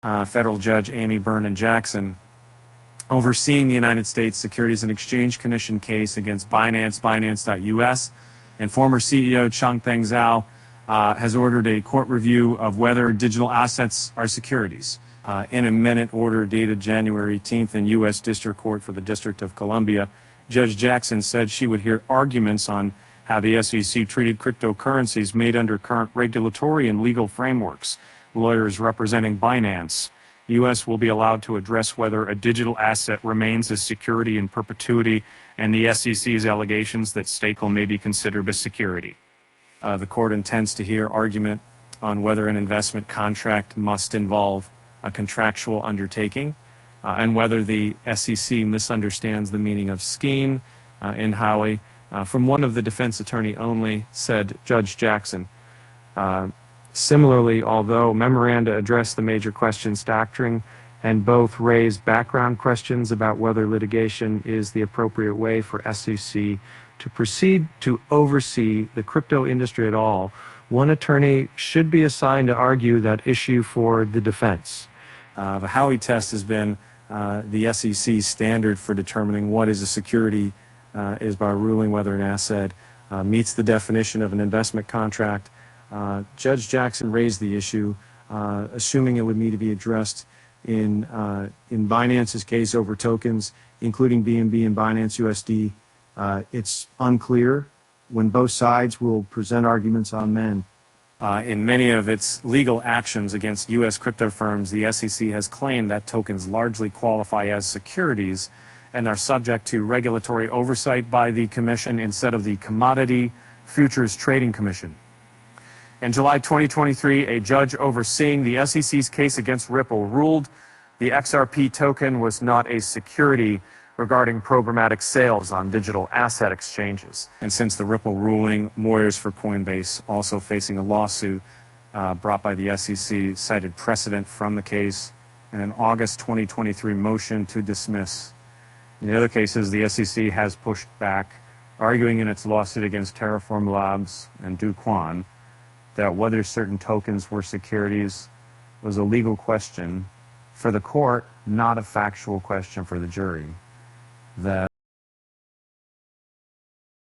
Federal Judge Amy Berman Jackson, overseeing the United States Securities and Exchange Commission case against Binance, Binance.us, and former CEO Changpeng Zhao, has ordered a court review of whether digital assets are securities. In a minute order dated January 18th in U.S. District Court for the District of Columbia, Judge Jackson said she would hear arguments on how the SEC treated cryptocurrencies made under current regulatory and legal frameworks. Lawyers representing Binance, U.S. will be allowed to address whether a digital asset remains a security in perpetuity and the SEC's allegations that staking may be considered a security. The court intends to hear argument on whether an investment contract must involve a contractual undertaking and whether the SEC misunderstands the meaning of scheme in Howie. From one of the defense attorney only, said Judge Jackson. Similarly, although memoranda address the major questions doctrine and both raise background questions about whether litigation is the appropriate way for SEC to proceed to oversee the crypto industry at all, one attorney should be assigned to argue that issue for the defense. The Howey test has been the SEC's standard for determining what is a security is by ruling whether an asset meets the definition of an investment contract. Judge Jackson raised the issue, assuming it would need to be addressed in Binance's case over tokens, including BNB and Binance USD. It's unclear when both sides will present arguments on men. In many of its legal actions against U.S. crypto firms, the SEC has claimed that tokens largely qualify as securities and are subject to regulatory oversight by the Commission instead of the Commodity Futures Trading Commission. In July 2023, a judge overseeing the SEC's case against Ripple ruled the XRP token was not a security regarding programmatic sales on digital asset exchanges. And since the Ripple ruling, lawyers for Coinbase, also facing a lawsuit brought by the SEC, cited precedent from the case and an August 2023 motion to dismiss. In the other cases, the SEC has pushed back, arguing in its lawsuit against Terraform Labs and Do Kwon that whether certain tokens were securities was a legal question for the court, not a factual question for the jury. That